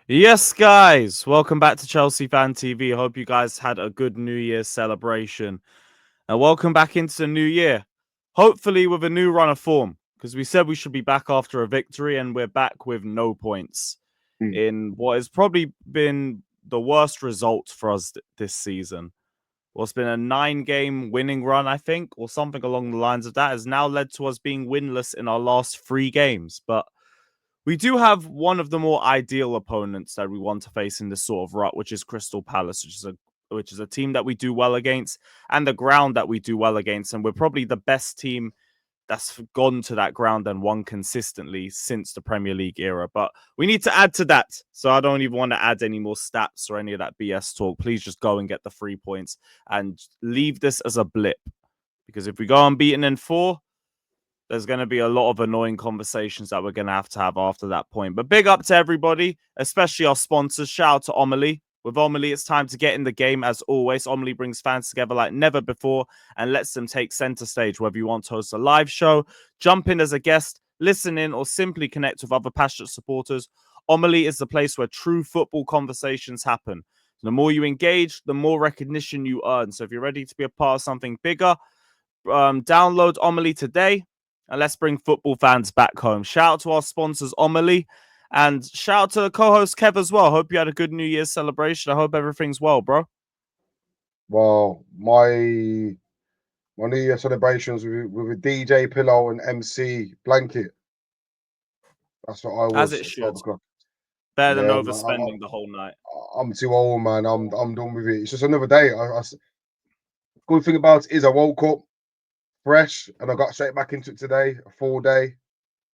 Yes, guys, welcome back to Chelsea Fan TV. Hope you guys had a good New Year's celebration. And welcome back into the new year. Hopefully, with a new run of form, because we said we should be back after a victory, and we're back with no points Mm. in what has probably been the worst result for us this season. What's been a 9-game winning run, I think, or something along the lines of that, has now led to us being winless in our last 3 games. But we do have one of the more ideal opponents that we want to face in this sort of rut, which is Crystal Palace, which is a team that we do well against, and the ground that we do well against, and we're probably the best team that's gone to that ground and won consistently since the Premier League era. But we need to add to that, so I don't even want to add any more stats or any of that BS talk. Please just go and get the 3 points and leave this as a blip, because if we go unbeaten in 4, there's going to be a lot of annoying conversations that we're going to have after that point. But big up to everybody, especially our sponsors. Shout out to Omelie. With Omelie, it's time to get in the game as always. Omelie brings fans together like never before and lets them take center stage, whether you want to host a live show, jump in as a guest, listen in, or simply connect with other passionate supporters. Omelie is the place where true football conversations happen. The more you engage, the more recognition you earn. So if you're ready to be a part of something bigger, download Omelie today. And let's bring football fans back home. Shout out to our sponsors, Omelie. And shout out to the co-host, Kev, as well. Hope you had a good New Year's celebration. I hope everything's well, bro. Well, my New Year celebrations with a DJ pillow and MC blanket. That's what I As was it at should. 12 o'clock. Better than Yeah, man. overspending the whole night. I'm too old, man. I'm done with it. It's just another day. Good thing about it is I woke up fresh and I got straight back into it today. A full day.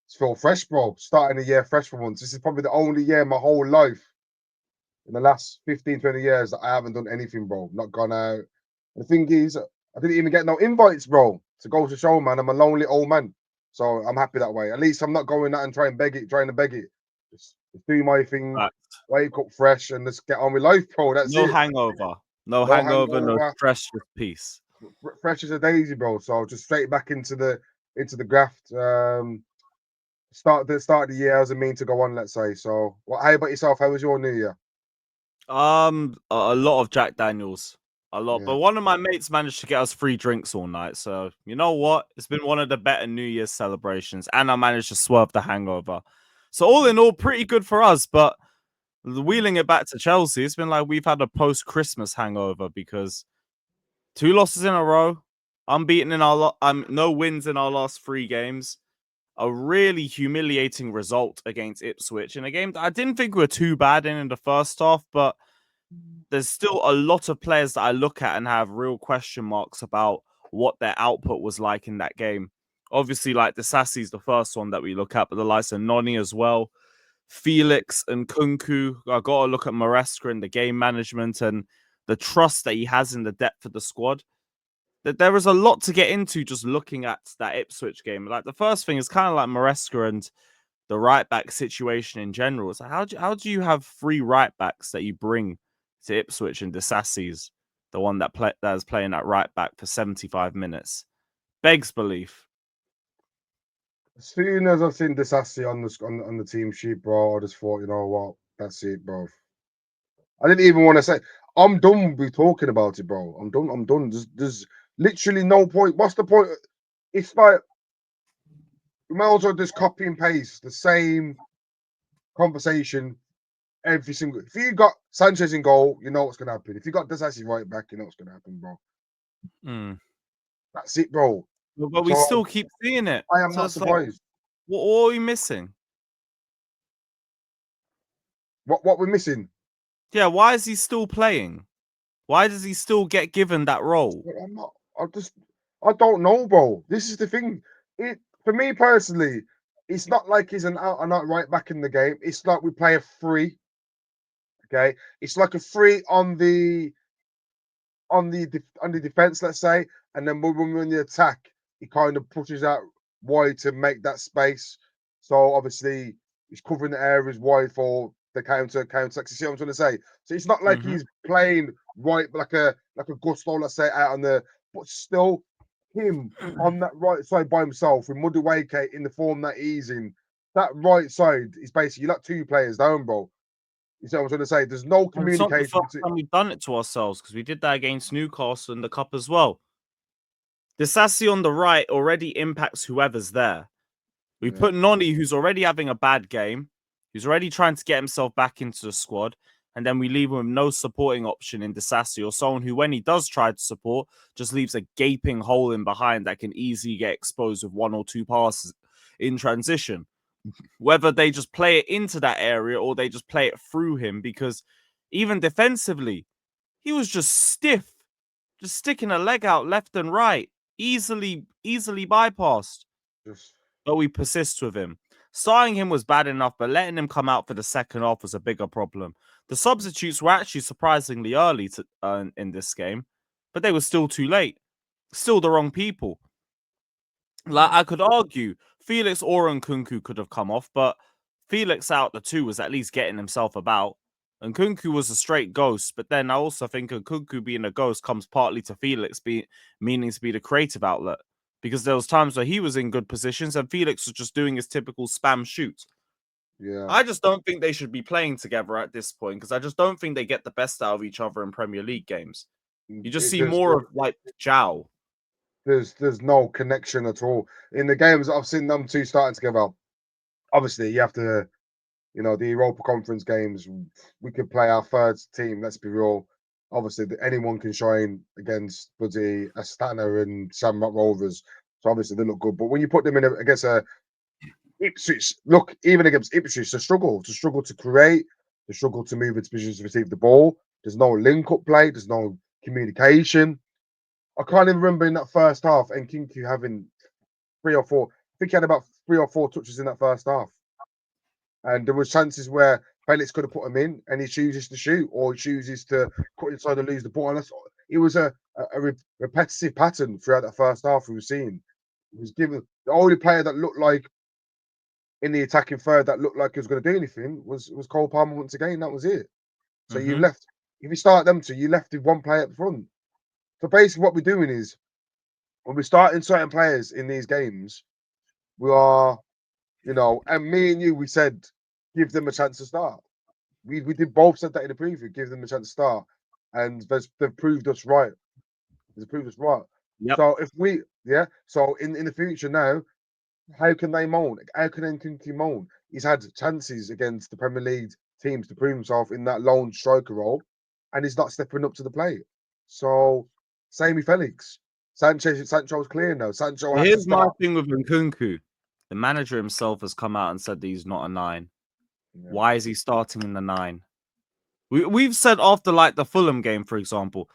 It's feel fresh, bro. Starting the year fresh for once. This is probably the only year in my whole life in the last 15, 20 years that I haven't done anything, bro. Not gone out. The thing is, I didn't even get no invites, bro, to go to show, man. I'm a lonely old man. So I'm happy that way. At least I'm not going out and trying to beg it. Just do my thing, Right. wake up fresh, and just get on with life, bro. That's No it. hangover. No No hangover, no hangover. stress, just peace. Fresh as a daisy, bro. So just straight back into the graft. Start of the year as a mean to go on, let's say. So, how about yourself? How was your New Year? A lot of Jack Daniels. A lot. Yeah. But one of my mates managed to get us free drinks all night. So, you know what? It's been one of the better New Year's celebrations. And I managed to swerve the hangover. So, all in all, pretty good for us. But wheeling it back to Chelsea, it's been like we've had a post Christmas hangover because 2 losses in a row, unbeaten in our no wins in our last 3 games. A really humiliating result against Ipswich in a game that I didn't think we were too bad in the first half, but there's still a lot of players that I look at and have real question marks about what their output was like in that game. Obviously, like Disasi's the first one that we look at, but the likes of Noni as well, Felix and Kunku. I got to look at Maresca and the game management and the trust that he has in the depth of the squad. That there is a lot to get into just looking at that Ipswich game. Like the first thing is kind of like Maresca and the right back situation in general. It's like how do you have 3 right backs that you bring to Ipswich and Disasi's the one that is playing at right back for 75 minutes? Begs belief. As soon as I've seen Disasi on the team sheet, bro, I just thought, you know what, that's it, bro. I didn't even want to say. I'm done with talking about it, bro. I'm done. I'm done. There's literally no point. What's the point? It's like you might as well just copy and paste the same conversation every single. If you got Sanchez in goal, you know what's gonna happen. If you got Disasi right back, you know what's gonna happen, bro. Mm. That's it, bro. But we So still keep seeing it. I am So not it's like, surprised. what are we missing? What we're missing. Yeah, why is he still playing? Why does he still get given that role? I'm not. I don't know, bro. This is the thing. It for me personally, it's not like he's an out and out right back in the game. It's like we play a free. Okay, it's like a free on the defense, let's say, and then when we're in the attack, he kind of pushes out wide to make that space. So obviously, he's covering the areas wide for the counter. You see what I'm trying to say? So it's not like Mm-hmm. he's playing right like a Gusto, let's say, out on the, but still him on that right side by himself with Muduwake in the form that he's in. That right side is basically like 2 players down, bro. You see what I'm trying to say? There's no And it's not the communication first time we've done it to ourselves because we did that against Newcastle in the cup as well. Disasi on the right already impacts whoever's there. We Yeah. put Noni, who's already having a bad game, who's already trying to get himself back into the squad, and then we leave him with no supporting option in Disasi, or someone who, when he does try to support, just leaves a gaping hole in behind that can easily get exposed with 1 or 2 passes in transition. Whether they just play it into that area or they just play it through him, because even defensively, he was just stiff, just sticking a leg out left and right, easily bypassed. Just But we persist with him. Starting him was bad enough, but letting him come out for the second half was a bigger problem. The substitutes were actually surprisingly early in this game, but they were still too late. Still the wrong people. Like, I could argue Felix or Nkunku could have come off, but Felix out the two was at least getting himself about. And Nkunku was a straight ghost, but then I also think Nkunku being a ghost comes partly to Felix meaning to be the creative outlet. Because there was times where he was in good positions and Felix was just doing his typical spam shoot. yeah. I just don't think they should be playing together at this point because I just don't think they get the best out of each other in Premier League games. You just see more of like Zhao. There's no connection at all in the games I've seen them two starting together. Obviously, you have to, the Europa Conference games. We could play our third team. Let's be real. Obviously, anyone can shine against bloody Astana and Shamrock Rovers. So obviously they look good. But when you put them in against a Ipswich, look, even against Ipswich, they struggle to create, they struggle to move into positions to receive the ball. There's no link-up play. There's no communication. I can't even remember in that first half Nkunku having 3 or 4. I think he had about 3 or 4 touches in that first half. And there was chances where Felix could have put him in and he chooses to shoot or he chooses to cut inside and lose the ball. And it was a repetitive pattern throughout that first half we were seeing. It was given the only player that looked like in the attacking third that looked like he was going to do anything was Cole Palmer once again. That was it. So you left, if you start them two, you left with one player up front. So basically what we're doing is when we're starting certain players in these games, we are, and me and you, we said, give them a chance to start. We did both said that in the preview, give them a chance to start. And they've proved us right. They've proved us right. Yep. So so in the future now, how can they moan? How can Nkunku moan? He's had chances against the Premier League teams to prove himself in that lone striker role, and he's not stepping up to the plate. So, same with Felix. Sancho's clear now. Sancho has to Here's my start. thing with Nkunku. The manager himself has come out and said that he's not a 9. Yeah. Why is he starting in the 9? We've said after like the Fulham game, for example,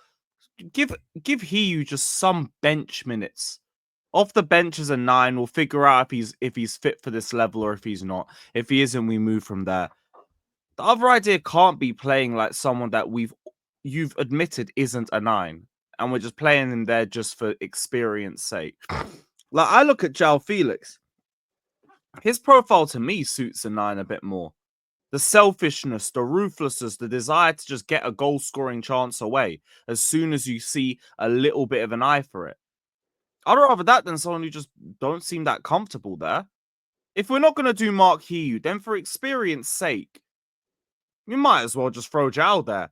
give Hiu just some bench minutes. Off the bench as a 9, we'll figure out if he's fit for this level or if he's not. If he isn't, we move from there. The other idea can't be playing like someone that you've admitted isn't a 9, and we're just playing him there just for experience sake. Like, I look at João Felix. His profile to me suits a 9 a bit more. The selfishness, the ruthlessness, the desire to just get a goal-scoring chance away as soon as you see a little bit of an eye for it. I'd rather that than someone who just don't seem that comfortable there. If we're not going to do Mark Hiu, then for experience sake, we might as well just throw Zhao there.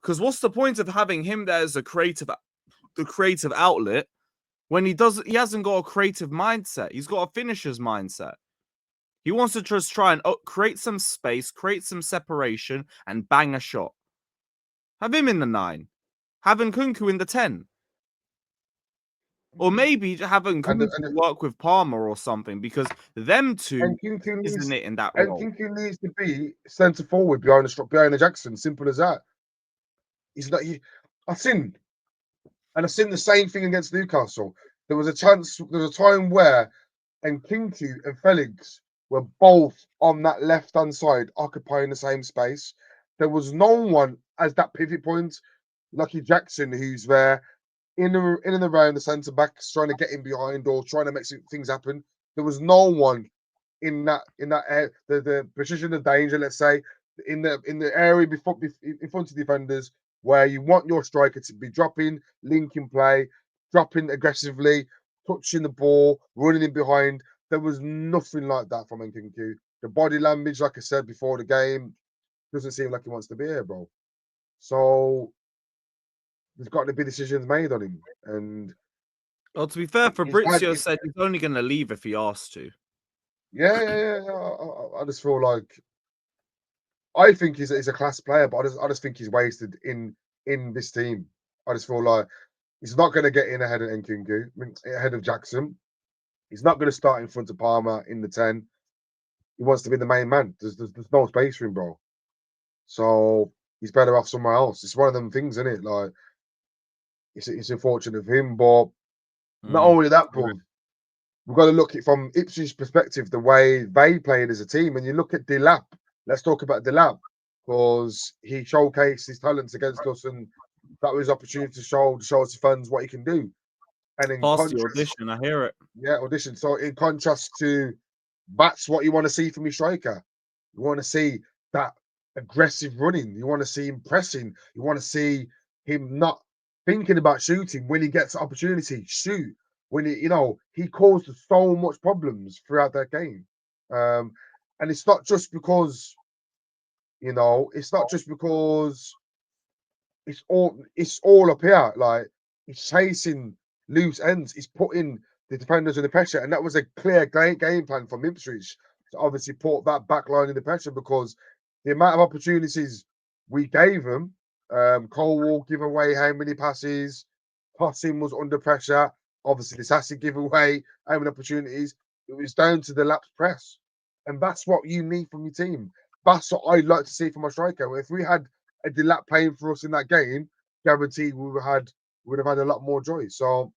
Because what's the point of having him there as the creative outlet when he hasn't got a creative mindset? He's got a finisher's mindset. He wants to just try and create some space, create some separation, and bang a shot. Have him in the 9. Have Nkunku in the 10. Or maybe have Nkunku work with Palmer or something, because them two isn't it in that role. Nkunku needs to be centre forward behind the Jackson. Simple as that. He's not. I've seen the same thing against Newcastle. There was a time where Nkunku and Felix were both on that left-hand side, occupying the same space. There was no one as that pivot point. Lucky Jackson, who's there in and around the centre backs, trying to get in behind or trying to make things happen. There was no one in that area, the position of danger, let's say, in the area in front of defenders, where you want your striker to be dropping, linking play, dropping aggressively, touching the ball, running in behind. There was nothing like that from Nkunku. The body language, like I said before the game, doesn't seem like he wants to be here, bro. So there's got to be decisions made on him. And Well, to be fair, his dad, Fabrizio said he's only going to leave if he asks to. yeah. I just feel like I think he's a class player, but I just think he's wasted in this team. I just feel like he's not going to get in ahead of Nkunku, ahead of Jackson. He's not going to start in front of Palmer in the 10. He wants to be the main man. There's no space for him, bro. So he's better off somewhere else. It's one of them things, isn't it? Like it's unfortunate for him, but not only that, bro. We've got to look at it from Ipswich perspective, the way they played as a team. And you look at Delap. Let's talk about Delap because he showcased his talents against us, and that was his opportunity to show his fans what he can do. And in Past the contrast, audition, I hear it. yeah, audition. So in contrast to that's what you want to see from your striker. You want to see that aggressive running. You want to see him pressing. You want to see him not thinking about shooting when he gets opportunity. Shoot when he caused so much problems throughout that game. And it's not just because it's all up here. Like he's chasing loose ends. He's putting the defenders under pressure, and that was a clear game plan from Ipswich to obviously put that back line under pressure because the amount of opportunities we gave them, Cole will give away how many passes, Potting was under pressure. Obviously, Disasi give away how many opportunities. It was down to the lapse press, and that's what you need from your team. That's what I'd like to see from a striker. If we had a Delap playing for us in that game, guaranteed we would have had a lot more joy. So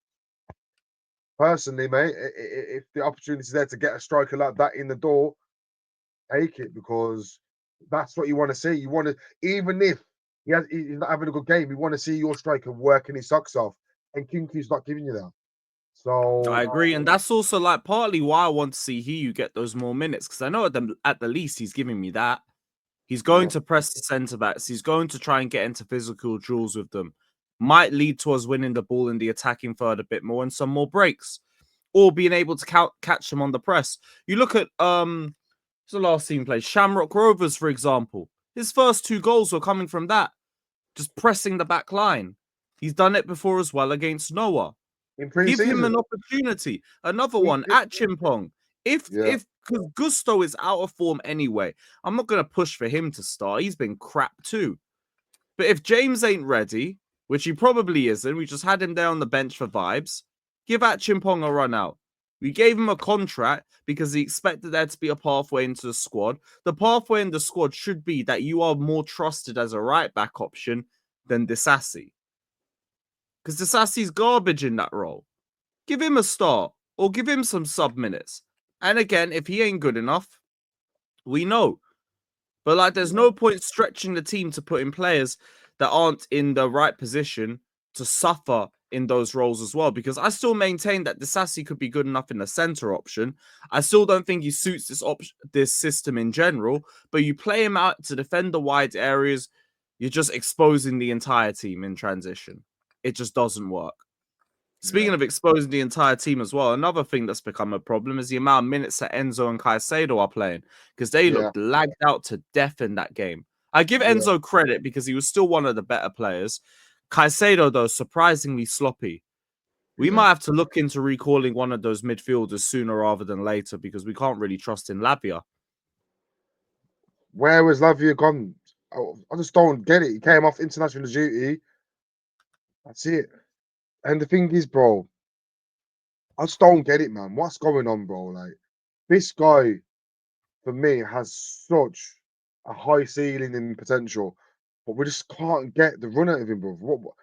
personally, mate, if the opportunity is there to get a striker like that in the door, take it because that's what you want to see. You want to, even if he's not having a good game, you want to see your striker working his socks off, and Kinku's not giving you that. So I agree, and that's also like partly why I want to see Hiu get those more minutes because I know at the least he's giving me that. He's going to press the centre backs. He's going to try and get into physical duels with them. Might lead to us winning the ball in the attacking third a bit more and some more breaks, or being able to catch them on the press. You look at what's the last team played? Shamrock Rovers, for example. His first 2 goals were coming from that, just pressing the back line. He's done it before as well against Noah. in Give him an pre-season, opportunity. Another one at Chimpong. If because Gusto is out of form anyway, I'm not going to push for him to start. He's been crap too. But if James ain't ready, which he probably isn't, we just had him there on the bench for vibes, give at Chimpong a run out. We gave him a contract because he expected there to be a pathway into the squad. The pathway in the squad should be that you are more trusted as a right back option than Disasi. Because Disasi's garbage in that role. Give him a start or give him some sub minutes. And again, if he ain't good enough, we know. But like, there's no point stretching the team to put in players that aren't in the right position to suffer in those roles as well. Because I still maintain that Disasi could be good enough in the center option. I still don't think he suits this system in general. But you play him out to defend the wide areas, you're just exposing the entire team in transition. It just doesn't work. Speaking of exposing the entire team as well, another thing that's become a problem is the amount of minutes that Enzo and Caicedo are playing because they looked lagged out to death in that game. I give Enzo credit because he was still one of the better players. Caicedo, though, surprisingly sloppy. We might have to look into recalling one of those midfielders sooner rather than later because we can't really trust in Lavia. Where has Lavia gone? I just don't get it. He came off international duty. That's it. And the thing is, bro, I just don't get it, man. What's going on, bro? Like, this guy, for me, has such a high ceiling and potential, but we just can't get the run out of him, bro.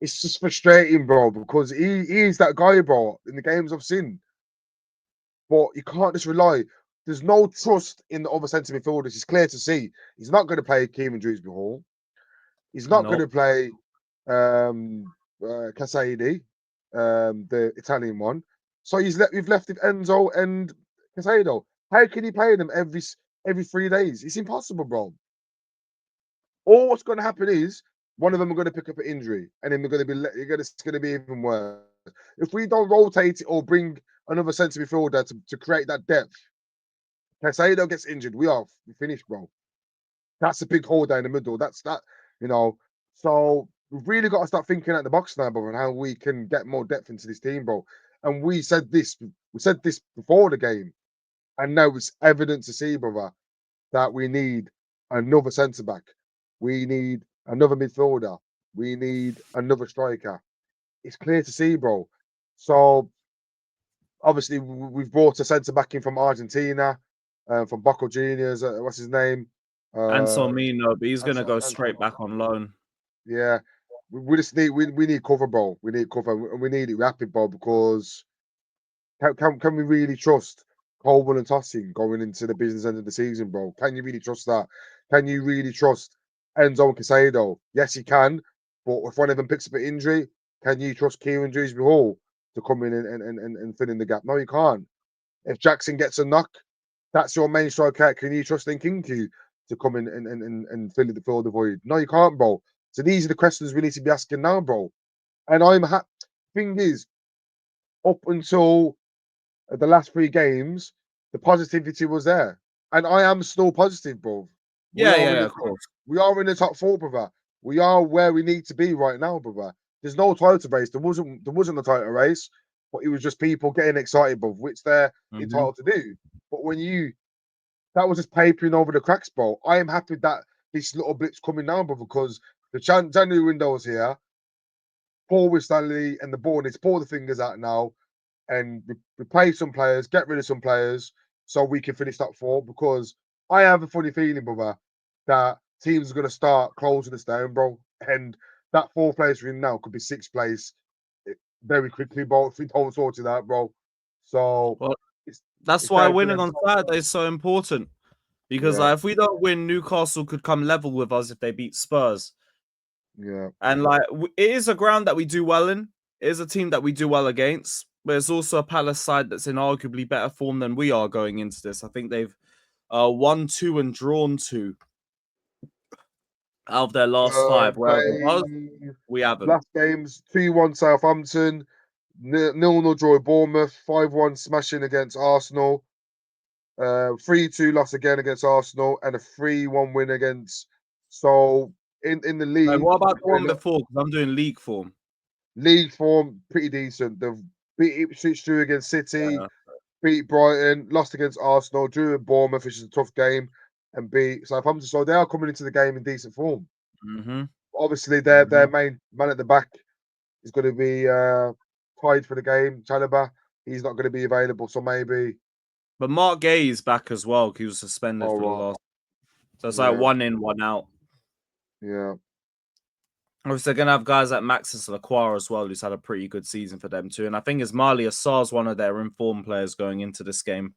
It's just frustrating, bro, because he is that guy, bro, in the games I've seen. But you can't just rely. There's no trust in the other centre midfielders. It's clear to see. He's not going to play Kieran Dewsbury Hall. He's not going to play Casady, the Italian one. So we've left with Enzo and Casado. How can he play them every 3 days? It's impossible, bro. All what's going to happen is one of them are going to pick up an injury, and then it's going to be even worse. If we don't rotate it or bring another centre midfielder to create that depth, Casado gets injured. We finished, bro. That's a big hole down the middle. That's that, you know. So we've really got to start thinking out the box now, bro, and how we can get more depth into this team, bro. And we said this before the game, and now it's evident to see, brother, that we need another centre back. We need another midfielder. We need another striker. It's clear to see, bro. So obviously we've brought a centre back in from Argentina, from Boca Juniors. What's his name? And Uh, Somino, but he's and, gonna go and straight back on loan. yeah, we just need we need cover, bro. We need cover, and we need it rapid, bro. Because can we really trust Colwell and Tossing going into the business end of the season, bro? Can you really trust that? Can you really trust Enzo and Casado? Yes, you can. But if one of them picks up an injury, can you trust Kieran Dewsbury Hall to come in and fill in the gap? No, you can't. If Jackson gets a knock, that's your main striker. Can you trust Nkinku to come in and fill the void? No, you can't, bro. So these are the questions we need to be asking now, bro. And thing is, up until the last 3 games, the positivity was there, and I am still positive, bro. We Yeah, are yeah, in yeah, the of course. we are in the top 4, brother. We are where we need to be right now, brother. There's no title race. There wasn't a title race, but it was just people getting excited, bro, which they're Hmm. entitled to do. But that was just papering over the cracks, bro. I am happy that this little blip's coming now, brother, because the January window is here. Paul with Stanley and the board needs to pull the fingers out now and replace some players, get rid of some players, so we can finish top 4. Because I have a funny feeling, brother, that teams are going to start closing us down, bro. And that 4th place we're in now could be 6th place very quickly, bro. If we don't sort it out, bro. So Well, it's that's it's why down to winning them. on Saturday is so important. Because Yeah, if we don't win, Newcastle could come level with us if they beat Spurs. yeah. And it is a ground that we do well in. It is a team that we do well against. But it's also a Palace side that's in arguably better form than we are going into this. I think they've won 2 and drawn 2 out of their last 5. Whereas They us, we haven't. last games 2-1 Southampton, 0-0 draw at Bournemouth, 5-1 smashing against Arsenal. 3-2 loss again against Arsenal, and a 3-1 win against. So in the Like, league, what about the we're one before? Because I'm doing league form. league form pretty decent. They've beat Ipswich, drew against City, Yeah. beat Brighton, lost against Arsenal, drew at Bournemouth, which is a tough game, and beat Southampton. So they are coming into the game in decent form. Hmm. Obviously, their main man at the back is going to be tied for the game. Chalobah, he's not going to be available, so maybe. But Mark Gay is back as well. He was suspended Oh, for the right. last. So it's like Yeah, 1 in, 1 out. yeah. Obviously, they're going to have guys like Maxis Lacroix as well, who's had a pretty good season for them too. And I think Ismaili Assar's one of their informed players going into this game.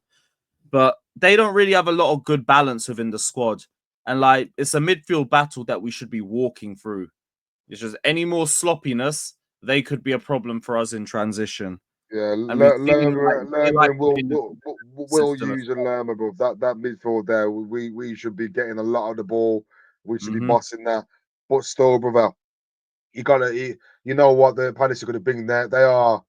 But they don't really have a lot of good balance within the squad. And it's a midfield battle that we should be walking through. It's just any more sloppiness, they could be a problem for us in transition. Yeah, And we've seen they like Lerma to play the will system. use and Lerma, bro. That midfield there, we should be getting a lot of the ball. We should be Mm-hmm. bossing that. But still, brother, you know what the Palace are going to bring there. They are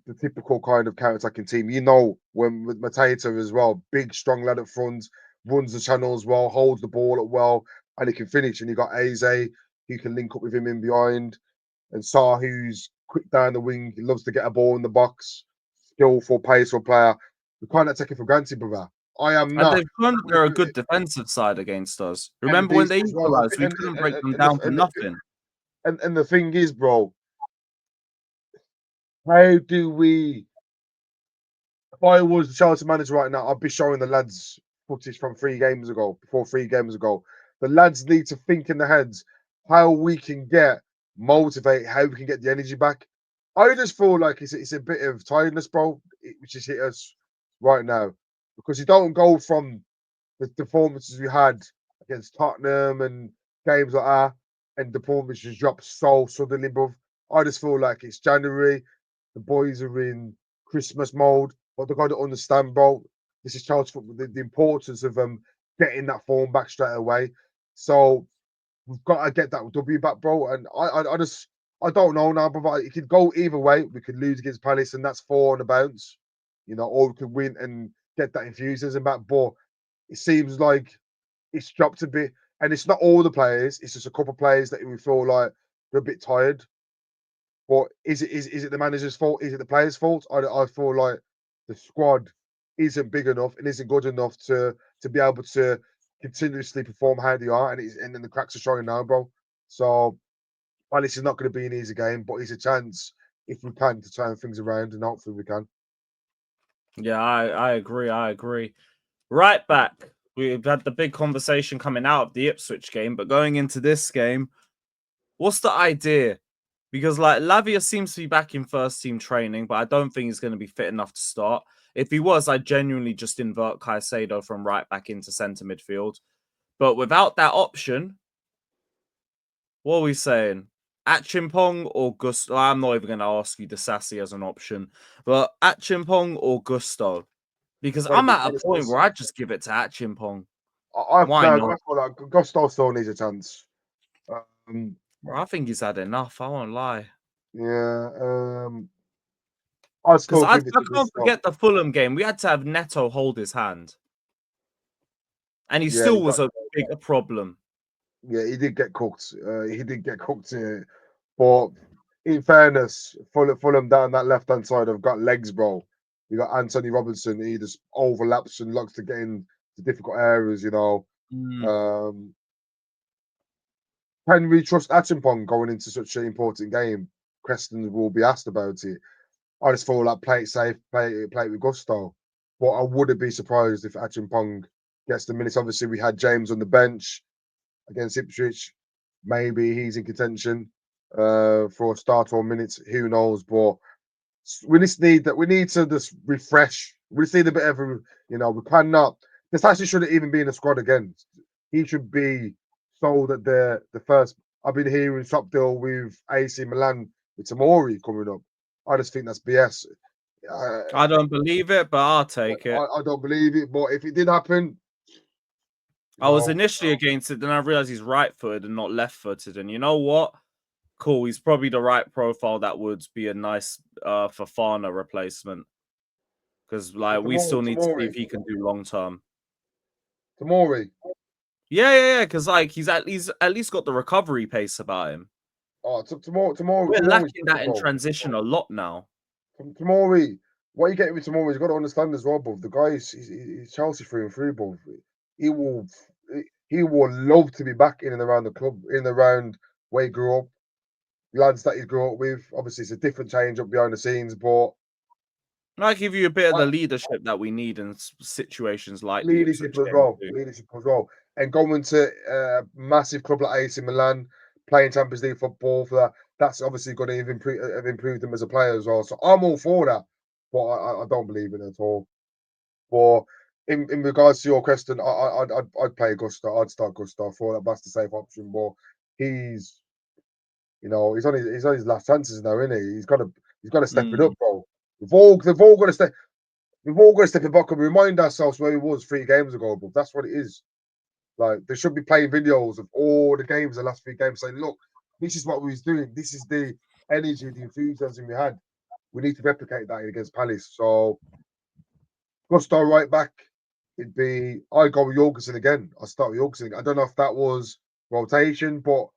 the typical kind of counter-attacking team. You know, when with Mateta as well, big, strong lad up front, runs the channels well, holds the ball up well, and he can finish. And you got Eze, who can link up with him in behind, and Saar, who's quick down the wing. He loves to get a ball in the box, skillful, paceful player. We can't take it for granted, brother. I am And not. they've shown that they're a good defensive side against us. And Remember when decent they as well. equalized, we couldn't break them down for nothing. And the thing is, bro, how do we? If I was the Chelsea manager right now, I'd be showing the lads footage from 3 games ago, before 3 games ago. The lads need to think in their heads how we can get motivate, how we can get the energy back. I just feel like it's a bit of tiredness, bro, which has hit us right now. Because you don't go from the performances we had against Tottenham and games like that, and the performances drop so suddenly, bro. I just feel like it's January, the boys are in Christmas mode, but they've got to understand, bro. This is Chelsea football, the importance of getting that form back straight away. So we've got to get that W back, bro. And I don't know now, but it could go either way. We could lose against Palace, and that's 4 on the bounce, or we could win and get that enthusiasm back. But it seems like it's dropped a bit, and it's not all the players. It's just a couple of players that we feel like they're a bit tired. But is it the manager's fault? Is it the players' fault? I feel like the squad isn't big enough and isn't good enough to be able to continuously perform how they are, and then the cracks are showing now, bro. So while this is not going to be an easy game, but it's a chance if we can to turn things around, and hopefully we can. Yeah, I agree. I agree. Right back. We've had the big conversation coming out of the Ipswich game, but going into this game, what's the idea? Because like Lavia seems to be back in first team training, but I don't think he's going to be fit enough to start. If he was, I'd genuinely just invert Caicedo from right back into centre midfield. But without that option, what are we saying? Achimpong or Gusto? I'm not even going to ask you Disasi as an option, but Achimpong or Gusto? Because Gotta I'm be at a point honest. where I just give it to Achimpong. I Why no, not? I feel like Gusto still needs a chance. Um, Bro, I think he's had enough. I won't lie. yeah, I Because still I give it to can't Gusto. forget the Fulham game. We had to have Neto hold his hand, and he Yeah, he still got was a bigger problem. yeah, he did get cooked. He did get cooked here. But in fairness, Fulham down that left hand side have got legs, bro. You got Anthony Robinson. He just overlaps and likes to get in to difficult areas. Mm. Um, can we trust Achimpong going into such an important game? Questions will be asked about it. I just feel like play it safe, play it with gusto. But I wouldn't be surprised if Achimpong gets the minutes. Obviously, we had James on the bench against Ipswich. Maybe he's in contention for a start or minutes. Who knows? But we just need that. We need to just refresh. We just need a bit of a, we cannot. This actually shouldn't even be in the squad again. He should be sold at the first. I've been hearing top deal with AC Milan with Tamori coming up. I just think that's BS. Uh, I don't believe it, but I'll take it. I don't believe it, but if it did happen, you I was know, initially against it, then I realized he's right footed and not left footed. And you know what? Cool. He's probably the right profile that would be a nice Fafana replacement. Because like we still need to see if he can do long term. Tamori. Yeah. Because like he's at least got the recovery pace about him. Oh, We're Tamori's lacking that different, in bro. transition a lot now. Tamori, what you getting with Tamori, you've got to understand as well, bro. The guy he's Chelsea through and through, bro. He will he will love to be back in and around the club, in and around where he grew up, lads that he grew up with. Obviously, it's a different change up behind the scenes, but I give you a bit of I, the leadership that we need in situations like the leadership Ipswich as game well, too. and going to a massive club like AC Milan, playing Champions League football for that. That's obviously going to have improved them as a player as well. So I'm all for that, but I don't believe in it at all. But in regards to your question, I'd play Gusto. I'd start Gusto. I thought that's the safe option. But he's he's on his last chances now, isn't he? He's got to step it Mm. up, bro. They've all got to step. We've all got to step it back and remind ourselves where he was 3 games ago, but that's what it is. Like they should be playing videos of all the games, the last 3 games, saying, "Look, this is what we was doing. This is the energy, the enthusiasm we had. We need to replicate that against Palace." So Gusto right back, I go with Jorgensen again. I start with Jorgensen. I don't know if that was rotation, but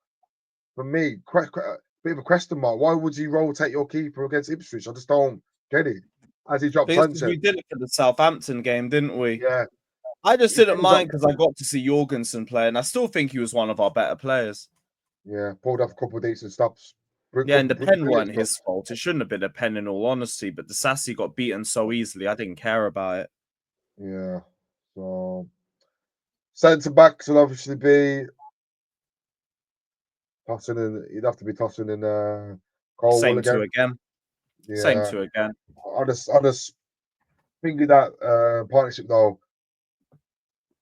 for me, bit of a question mark. Why would you rotate your keeper against Ipswich? I just don't get it. As he dropped Because we Sanchez, did it for the Southampton game, didn't we? yeah, I just didn't then he mind dropped, because I got to see Jorgensen play, and I still think he was one of our better players. yeah, pulled off a couple of decent stops. Yeah, and the pen Brilliant weren't stuff. his fault. It shouldn't have been a pen in all honesty, but the Sassy got beaten so easily, I didn't care about it. Yeah. So centre backs will obviously be tossing in. You'd have to be tossing in Colwell Same two again. again. Same Yeah. two again. I just think of that partnership though.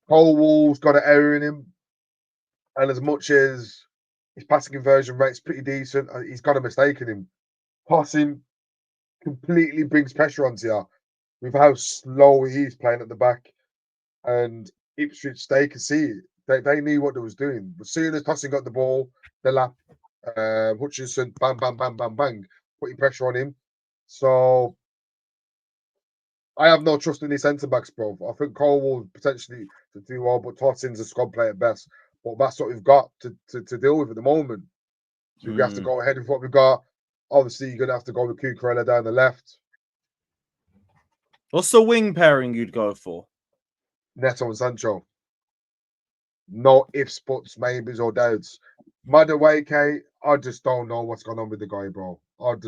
Colwell's got an error in him, and as much as his passing conversion rate's pretty decent, he's got a mistake in him. Passing completely brings pressure onto you with how slow he's playing at the back. And Ipswich, they could see it. They knew what they was doing. As soon as Tossing got the ball, the lap, Hutchinson, bang, bang, bang, bang, bang, putting pressure on him. So I have no trust in these centre backs, bro. I think Cole will potentially to do well, but Tottenham's a squad player at best. But that's what we've got to deal with at the moment. So we have to go ahead with what we've got. Obviously, you're gonna have to go with Cucurella down the left, What's the wing pairing you'd go for? Neto and Sancho. No ifs, buts, maybes, or doubts. Madueke, I just don't know what's going on with the guy, bro. I've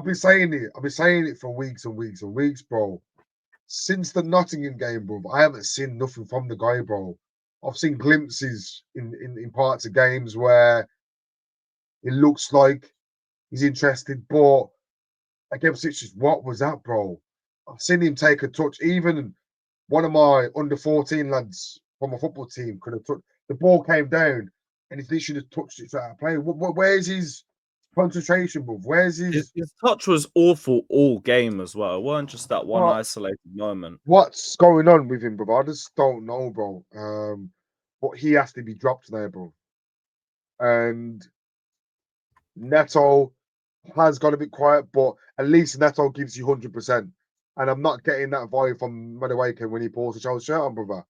been saying it. I've been saying it for weeks and weeks and weeks, bro. Since the Nottingham game, bro, I haven't seen nothing from the guy, bro. I've seen glimpses in parts of games where it looks like he's interested, but against it's just what was that, bro? I've seen him take a touch. Even one of my under 14 lads from my football team could have touched the ball came down and he literally just touched it out of play. Where's his concentration, bro? Where's His his touch was awful all game as well. It weren't just that one what? isolated moment. What's going on with him, bro? I just don't know, bro. But he has to be dropped there, bro. And Neto has got a bit quiet, but at least Neto gives you 100%. And I'm not getting that vibe from Madueke when he pulls the Chelsea shirt on, brother.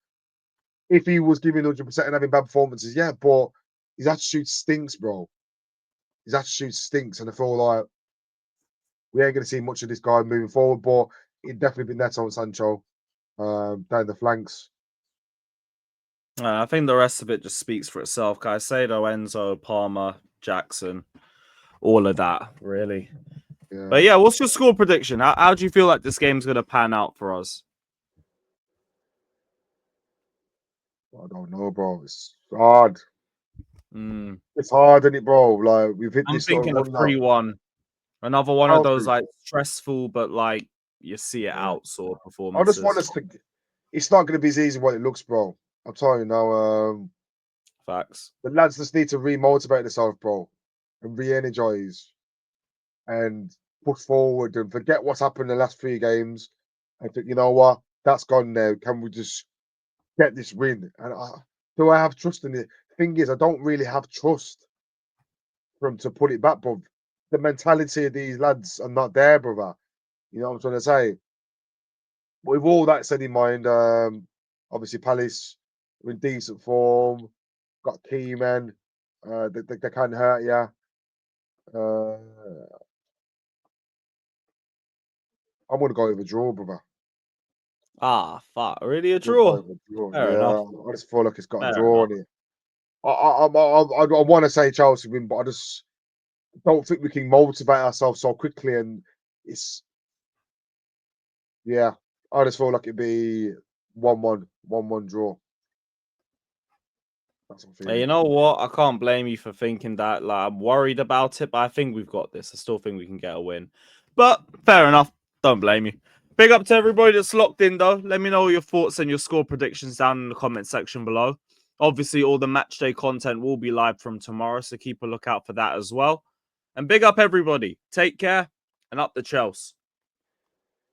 If he was giving 100% and having bad performances, yeah, but his attitude stinks, bro. His attitude stinks, and I feel like we ain't going to see much of this guy moving forward, but it'd definitely be Neto and Sancho down the flanks. I think the rest of it just speaks for itself. Caicedo, Enzo, Palmer, Jackson, all of that, really. Yeah. But yeah, what's your score prediction? How do you feel like this game's going to pan out for us? I don't know, bro. It's hard. It's hard, isn't it, bro? Like we've hit I'm this sort of thinking of run now. 3-1. Another one of those Chelsea. like stressful, but like you see it out sort of I performances. just want us to. It's not going to be as easy as what it looks, bro. I'm telling you now. Facts. The lads just need to remotivate themselves, bro, and re-energize and push forward and forget what's happened in the last 3 games. I think you know what, that's gone now. Can we just get this win? And do I have trust in it? Thing is, I don't really have trust for them to put it back, bro. The mentality of these lads are not there, brother. You know what I'm trying to say? But with all that said in mind, obviously Palace are in decent form, got key men, they can hurt you. I'm gonna go with a draw, brother. Fuck. Really a I'm gonna go draw? with a draw. Fair Yeah, enough. I just feel like it's got a Fair draw enough. on it. I want to say Chelsea win, but I just don't think we can motivate ourselves so quickly. And it's yeah, I just feel like it'd be 1-1 draw. That's what I'm Hey, feeling. you know what? I can't blame you for thinking that. Like, I'm worried about it, but I think we've got this. I still think we can get a win. But fair enough. Don't blame you. Big up to everybody that's locked in, though. Let me know your thoughts and your score predictions down in the comment section below. Obviously, all the match day content will be live from tomorrow, so keep a lookout for that as well. And big up everybody. Take care and up the Chelsea.